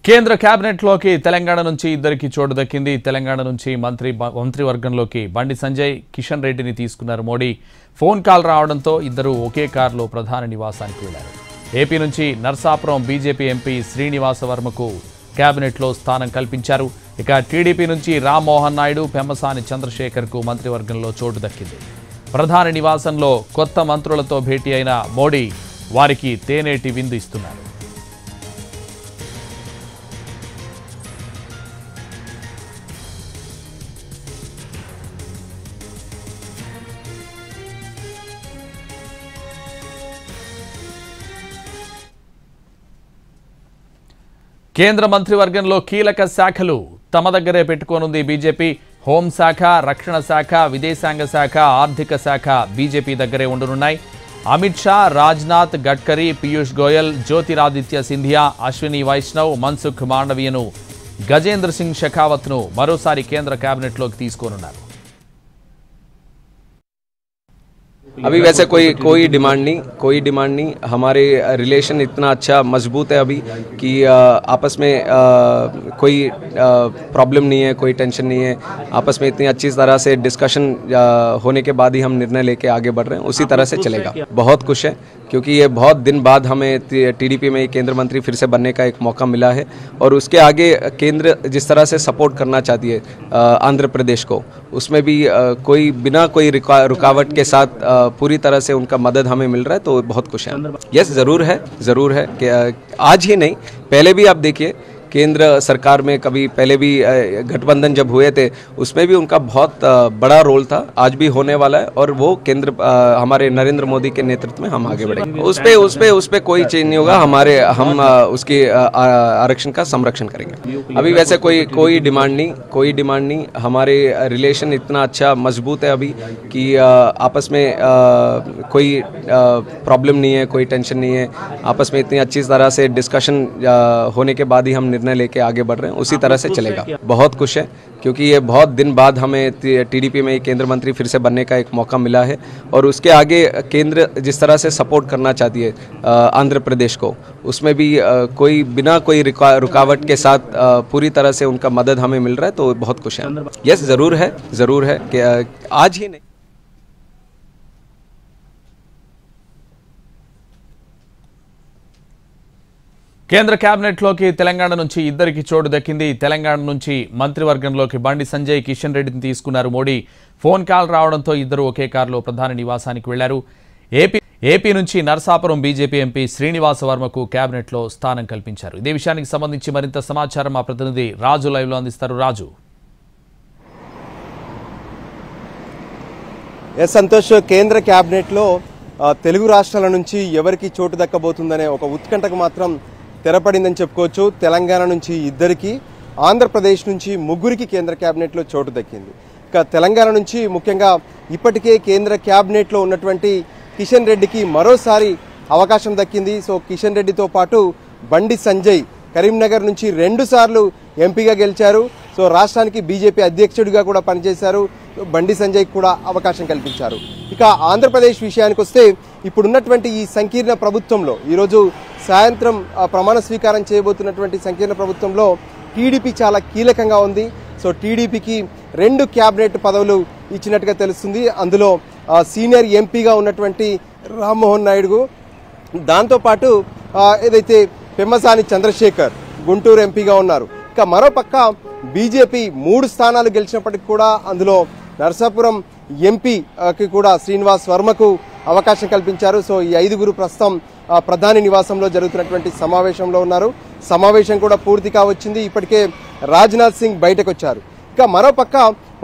కేంద్ర కేబినెట్లోకి తెలంగాణ నుంచి ఇద్దరికి చోటు దక్కింది. తెలంగాణ నుంచి మంత్రివర్గంలోకి బండి సంజయ్, కిషన్ రెడ్డిని తీసుకున్నారు మోడీ. ఫోన్ కాల్ రావడంతో ఇద్దరు ఒకే కారులో ప్రధాన నివాసానికి వెళ్లారు. ఏపీ నుంచి నర్సాపురం బీజేపీ ఎంపీ శ్రీనివాస వర్మకు కేబినెట్లో స్థానం కల్పించారు. ఇక టీడీపీ నుంచి రామ్మోహన్ నాయుడు, పెమ్మసాని చంద్రశేఖర్కు మంత్రివర్గంలో చోటు దక్కింది. ప్రధాన నివాసంలో కొత్త మంత్రులతో భేటీ అయిన మోడీ వారికి తేనేటి విందు ఇస్తున్నారు. కేంద్ర మంత్రివర్గంలో కీలక శాఖలు తమ దగ్గరే పెట్టుకోనుంది బీజేపీ. హోంశాఖ, రక్షణ శాఖ, విదేశాంగ శాఖ, ఆర్థిక శాఖ బీజేపీ దగ్గరే ఉండనున్నాయి. అమిత్ షా, రాజ్నాథ్, గడ్కరీ, పీయూష్ గోయల్, జ్యోతిరాదిత్య సింధియా, అశ్విని వైష్ణవ్, మన్సుఖ్ మాండవీయను, గజేంద్ర సింగ్ షెకావత్ను మరోసారి కేంద్ర కేబినెట్లోకి తీసుకోనున్నారు. अभी वैसे कोई डिमांड नहीं। हमारे रिलेशन इतना अच्छा मजबूत है अभी कि आपस में कोई प्रॉब्लम नहीं है, कोई टेंशन नहीं है। आपस में इतनी अच्छी तरह से डिस्कशन होने के बाद ही हम निर्णय लेके आगे बढ़ रहे हैं, उसी तरह से चलेगा। बहुत खुश है क्योंकि ये बहुत दिन बाद हमें टीडीपी में केंद्र मंत्री फिर से बनने का एक मौका मिला है और उसके आगे केंद्र जिस तरह से सपोर्ट करना चाहती है आंध्र प्रदेश को, उसमें भी बिना कोई रुकावट के साथ पूरी तरह से उनका मदद हमें मिल रहा है, तो बहुत खुश है। यस, ज़रूर है कि आज ही नहीं, पहले भी आप देखिए केंद्र सरकार में कभी पहले भी गठबंधन जब हुए थे उसमें भी उनका बहुत बड़ा रोल था, आज भी होने वाला है। और वो केंद्र हमारे नरेंद्र मोदी के नेतृत्व में हम आगे बढ़ेंगे। उस पे कोई चेंज नहीं होगा। हम उसके आरक्षण का संरक्षण करेंगे। अभी वैसे कोई डिमांड नहीं। हमारे रिलेशन इतना अच्छा मजबूत है अभी कि आपस में कोई प्रॉब्लम नहीं है, कोई टेंशन नहीं है। आपस में इतनी अच्छी तरह से डिस्कशन होने के बाद ही हम निर्णय लेके आगे बढ़ रहे हैं, उसी तरह से चलेगा। बहुत खुश है क्योंकि ये बहुत दिन बाद हमें टीडीपी में केंद्र मंत्री फिर से बनने का एक मौका मिला है और उसके आगे केंद्र जिस तरह से सपोर्ट करना चाहती है आंध्र प्रदेश को, उसमें भी बिना कोई रुकावट के साथ पूरी तरह से उनका मदद हमें मिल रहा है, तो बहुत खुश है। यस, ज़रूर है कि आज ही नहीं। కేంద్ర కేబినెట్లోకి తెలంగాణ నుంచి ఇద్దరికి చోటు దక్కింది. తెలంగాణ నుంచి మంత్రివర్గంలోకి బండి సంజయ్, కిషన్ రెడ్డిని తీసుకున్నారు మోడీ. ఫోన్ కాల్ రావడంతో ఇద్దరు ఒకే కారులో ప్రధాన నివాసానికి వెళ్లారు. ఏపీ నుంచి నర్సాపురం బీజేపీ ఎంపీ శ్రీనివాస వర్మకు కేబినెట్లో స్థానం కల్పించారు. ఇదే విషయానికి సంబంధించి మరింత సమాచారం మా ప్రతినిధి రాజు లైవ్లో అందిస్తారు. రాజు. సంతోష్, కేంద్ర కేబినెట్లో తెలుగు రాష్ట్రాల నుంచి ఎవరికి చోటు దక్కబోతుందనే ఒక ఉత్కంఠకు మాత్రం తెరపడిందని చెప్పుకోవచ్చు. తెలంగాణ నుంచి ఇద్దరికి, ఆంధ్రప్రదేశ్ నుంచి ముగ్గురికి కేంద్ర కేబినెట్లో చోటు దక్కింది. ఇక తెలంగాణ నుంచి ముఖ్యంగా ఇప్పటికే కేంద్ర కేబినెట్లో ఉన్నటువంటి కిషన్ రెడ్డికి మరోసారి అవకాశం దక్కింది. సో కిషన్ రెడ్డితో పాటు బండి సంజయ్ కరీంనగర్ నుంచి 2 సార్లు ఎంపీగా గెలిచారు. సో రాష్ట్రానికి బీజేపీ అధ్యక్షుడిగా కూడా పనిచేశారు. బండి సంజయ్ కూడా అవకాశం కల్పించారు. ఇక ఆంధ్రప్రదేశ్ విషయానికి వస్తే ఇప్పుడున్నటువంటి ఈ సంకీర్ణ ప్రభుత్వంలో ఈరోజు సాయంత్రం ప్రమాణ స్వీకారం చేయబోతున్నటువంటి సంకీర్ణ ప్రభుత్వంలో టీడీపీ చాలా కీలకంగా ఉంది. సో టీడీపీకి 2 క్యాబినెట్ పదవులు ఇచ్చినట్టుగా తెలుస్తుంది. అందులో సీనియర్ ఎంపీగా ఉన్నటువంటి రామ్మోహన్ నాయుడు, దాంతోపాటు ఏదైతే పెమ్మసాని చంద్రశేఖర్ గుంటూరు ఎంపీగా ఉన్నారు. ఇక మరోపక్క బీజేపీ 3 స్థానాలు గెలిచినప్పటికీ కూడా అందులో నర్సాపురం ఎంపీకి కూడా శ్రీనివాస్ వర్మకు అవకాశం కల్పించారు. సో ఈ 5గురు ప్రస్తుతం ప్రధాని నివాసంలో జరుగుతున్నటువంటి సమావేశంలో ఉన్నారు. సమావేశం కూడా పూర్తి కావచ్చింది. ఇప్పటికే రాజ్నాథ్ సింగ్ బయటకు వచ్చారు. ఇక మరోపక్క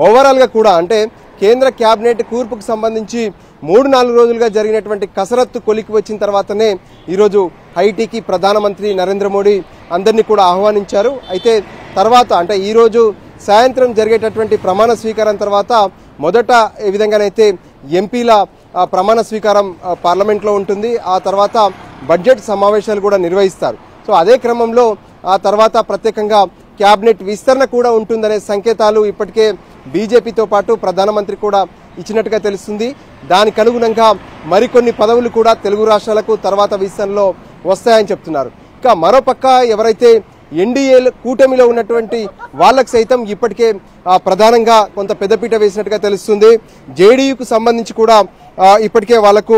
ఓవరాల్గా కూడా అంటే కేంద్ర కేబినెట్ కూర్పుకు సంబంధించి 3-4 రోజులుగా జరిగినటువంటి కసరత్తు కొలికి వచ్చిన తర్వాతనే ఈరోజు హైటీకి ప్రధానమంత్రి నరేంద్ర మోడీ అందరినీ కూడా ఆహ్వానించారు. అయితే తర్వాత అంటే ఈరోజు సాయంత్రం జరిగేటటువంటి ప్రమాణ స్వీకారం తర్వాత మొదట ఏ విధంగానైతే ఎంపీల ప్రమాణ స్వీకారం పార్లమెంట్లో ఉంటుంది. ఆ తర్వాత బడ్జెట్ సమావేశాలు కూడా నిర్వహిస్తారు. సో అదే క్రమంలో ఆ తర్వాత ప్రత్యేకంగా క్యాబినెట్ విస్తరణ కూడా ఉంటుందనే సంకేతాలు ఇప్పటికే బీజేపీతో పాటు ప్రధానమంత్రి కూడా ఇచ్చినట్టుగా తెలుస్తుంది. దానికి అనుగుణంగా మరికొన్ని పదవులు కూడా తెలుగు రాష్ట్రాలకు తర్వాత విస్తరణలో వస్తాయని చెప్తున్నారు. ఇక మరోపక్క ఎవరైతే ఎన్డీఏ కూటమిలో ఉన్నటువంటి వాళ్ళకు సైతం ఇప్పటికే ప్రధానంగా కొంత పెద్దపీట వేసినట్టుగా తెలుస్తుంది. జేడీయూకు సంబంధించి కూడా ఇప్పటికే వాళ్లకు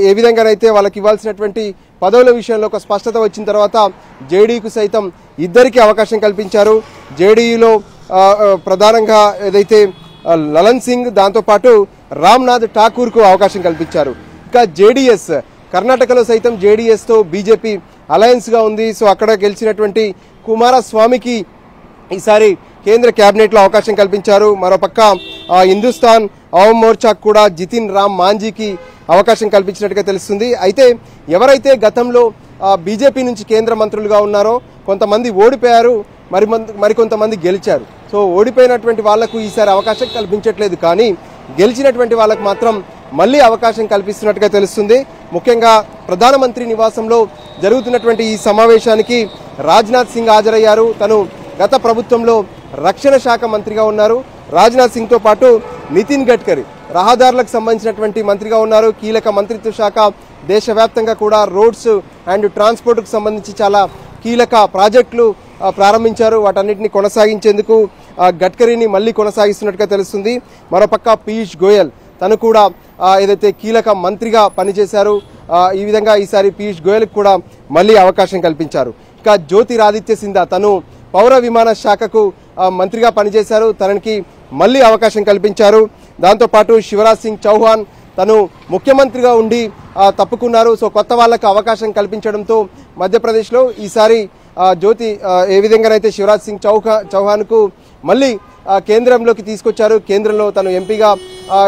ఏ విధంగానైతే వాళ్ళకి ఇవ్వాల్సినటువంటి పదవుల విషయంలో ఒక స్పష్టత వచ్చిన తర్వాత జేడీయూకు సైతం ఇద్దరికి అవకాశం కల్పించారు. జేడీయూలో ప్రధానంగా ఏదైతే లలన్ సింగ్, దాంతోపాటు రామ్నాథ్ ఠాకూర్కు అవకాశం కల్పించారు. ఇంకా జేడీఎస్ కర్ణాటకలో సైతం జేడీఎస్తో బీజేపీ అలయన్స్గా ఉంది. సో అక్కడ గెలిచినటువంటి కుమారస్వామికి ఈసారి కేంద్ర క్యాబినెట్లో అవకాశం కల్పించారు. మరోపక్క హిందుస్థాన్ అవామ్ మోర్చాకు కూడా జితిన్ రామ్ మాంజీకి అవకాశం కల్పించినట్టుగా తెలుస్తుంది. అయితే ఎవరైతే గతంలో బీజేపీ నుంచి కేంద్ర మంత్రులుగా ఉన్నారో కొంతమంది ఓడిపోయారు, మరికొంతమంది గెలిచారు. సో ఓడిపోయినటువంటి వాళ్లకు ఈసారి అవకాశం కల్పించట్లేదు, కానీ గెలిచినటువంటి వాళ్ళకు మాత్రం మళ్ళీ అవకాశం కల్పిస్తున్నట్టుగా తెలుస్తుంది. ముఖ్యంగా ప్రధానమంత్రి నివాసంలో జరుగుతున్నటువంటి ఈ సమావేశానికి రాజ్నాథ్ సింగ్ హాజరయ్యారు. తను గత ప్రభుత్వంలో రక్షణ శాఖ మంత్రిగా ఉన్నారు. రాజ్నాథ్ సింగ్తో పాటు నితిన్ గడ్కరీ రహదారులకు సంబంధించినటువంటి మంత్రిగా ఉన్నారు. కీలక మంత్రిత్వ శాఖ దేశవ్యాప్తంగా కూడా రోడ్స్ అండ్ ట్రాన్స్పోర్ట్కు సంబంధించి చాలా కీలక ప్రాజెక్టులు ప్రారంభించారు. వాటన్నిటిని కొనసాగించేందుకు గడ్కరీని మళ్ళీ కొనసాగిస్తున్నట్టుగా తెలుస్తుంది. మరోపక్క పీయూష్ గోయల్ తను కూడా ఏదైతే కీలక మంత్రిగా పనిచేశారు, ఈ విధంగా ఈసారి పీయూష్ గోయల్కి కూడా మళ్ళీ అవకాశం కల్పించారు. ఇంకా జ్యోతిరాదిత్య సింధా తను పౌర విమాన శాఖకు మంత్రిగా పనిచేశారు, తనకి మళ్ళీ అవకాశం కల్పించారు. దాంతోపాటు శివరాజ్ సింగ్ చౌహాన్ తను ముఖ్యమంత్రిగా ఉండి తప్పుకున్నారు. సో కొత్త వాళ్ళకు అవకాశం కల్పించడంతో మధ్యప్రదేశ్లో ఈసారి జ్యోతి ఏ విధంగానైతే శివరాజ్ సింగ్ చౌహాన్కు మళ్ళీ కేంద్రంలోకి తీసుకొచ్చారు. కేంద్రంలో తను ఎంపీగా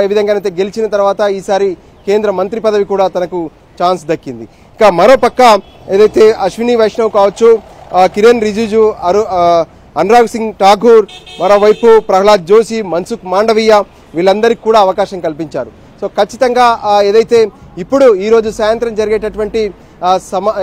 ఏ విధంగానైతే గెలిచిన తర్వాత ఈసారి కేంద్ర మంత్రి పదవి కూడా తనకు ఛాన్స్ దక్కింది. ఇక మరోపక్క ఏదైతే అశ్విని వైష్ణవ్ కావచ్చు, కిరణ్ రిజిజు, అనురాగ్ సింగ్ ఠాకూర్, మరోవైపు ప్రహ్లాద్ జోషి, మన్సుఖ్ మాండవీయ వీళ్ళందరికీ కూడా అవకాశం కల్పించారు. సో ఖచ్చితంగా ఏదైతే ఇప్పుడు ఈరోజు సాయంత్రం జరిగేటటువంటి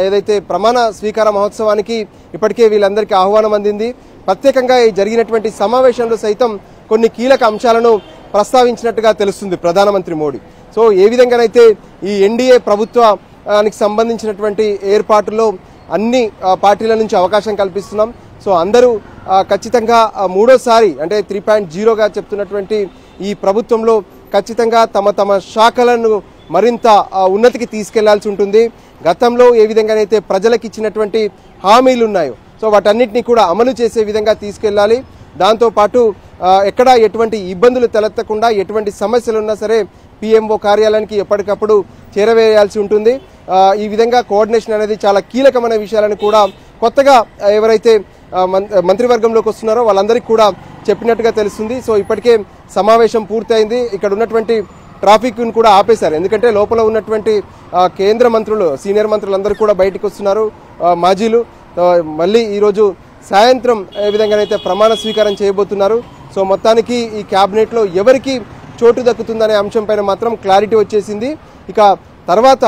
ఏదైతే ప్రమాణ స్వీకార మహోత్సవానికి ఇప్పటికే వీళ్ళందరికీ ఆహ్వానం అందింది. ప్రత్యేకంగా జరిగినటువంటి సమావేశంలో సైతం కొన్ని కీలక అంశాలను ప్రస్తావించినట్టుగా తెలుస్తుంది ప్రధానమంత్రి మోడీ. సో ఏ విధంగానైతే ఈ ఎన్డీఏ ప్రభుత్వానికి సంబంధించినటువంటి ఏర్పాటులో అన్ని పార్టీల నుంచి అవకాశం కల్పిస్తున్నాం. సో అందరూ ఖచ్చితంగా మూడోసారి అంటే 3.0గా చెప్తున్నటువంటి ఈ ప్రభుత్వంలో ఖచ్చితంగా తమ తమ శాఖలను మరింత ఉన్నతికి తీసుకెళ్లాల్సి ఉంటుంది. గతంలో ఏ విధంగానైతే ప్రజలకు ఇచ్చినటువంటి హామీలు ఉన్నాయో సో వాటన్నిటిని కూడా అమలు చేసే విధంగా తీసుకెళ్లాలి. దాంతోపాటు ఎక్కడ ఎటువంటి ఇబ్బందులు తలెత్తకుండా ఎటువంటి సమస్యలు ఉన్నా సరే పిఎంఓ కార్యాలయానికి ఎప్పటికప్పుడు చేరవేయాల్సి ఉంటుంది. ఈ విధంగా కోఆర్డినేషన్ అనేది చాలా కీలకమైన విషయాలను కూడా కొత్తగా ఎవరైతే మంత్రివర్గంలోకి వస్తున్నారో వాళ్ళందరికీ కూడా చెప్పినట్టుగా తెలుస్తుంది. సో ఇప్పటికే సమావేశం పూర్తయింది. ఇక్కడ ఉన్నటువంటి ట్రాఫిక్ను కూడా ఆపేశారు, ఎందుకంటే లోపల ఉన్నటువంటి కేంద్ర మంత్రులు, సీనియర్ మంత్రులందరూ కూడా బయటకు వస్తున్నారు, మాజీలు. మళ్ళీ ఈరోజు సాయంత్రం ఏ విధంగానైతే ప్రమాణ స్వీకారం చేయబోతున్నారు. సో మొత్తానికి ఈ క్యాబినెట్లో ఎవరికి చోటు దక్కుతుందనే అంశంపైన మాత్రం క్లారిటీ వచ్చేసింది. ఇక తర్వాత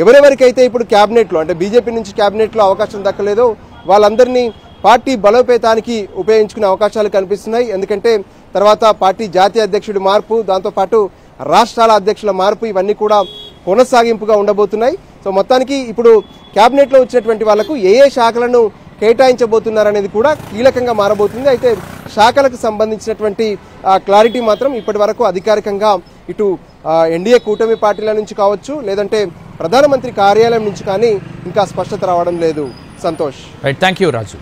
ఎవరెవరికైతే ఇప్పుడు క్యాబినెట్లో అంటే బీజేపీ నుంచి క్యాబినెట్లో అవకాశం దక్కలేదో వాళ్ళందరినీ పార్టీ బలోపేతానికి ఉపయోగించుకునే అవకాశాలు కనిపిస్తున్నాయి. ఎందుకంటే తర్వాత పార్టీ జాతీయ అధ్యక్షుడి మార్పు, దాంతోపాటు రాష్ట్రాల అధ్యక్షుల మార్పు ఇవన్నీ కూడా కొనసాగింపుగా ఉండబోతున్నాయి. సో మొత్తానికి ఇప్పుడు క్యాబినెట్లో వచ్చినటువంటి వాళ్లకు ఏ ఏ శాఖలను కేటాయించబోతున్నారనేది కూడా కీలకంగా మారబోతుంది. అయితే శాఖలకు సంబంధించినటువంటి క్లారిటీ మాత్రం ఇప్పటి వరకు అధికారికంగా ఇటు ఎన్డీఏ కూటమి పార్టీల నుంచి కావచ్చు, లేదంటే ప్రధానమంత్రి కార్యాలయం నుంచి కానీ ఇంకా స్పష్టత రావడం లేదు. Santosh. Right, thank you Raju.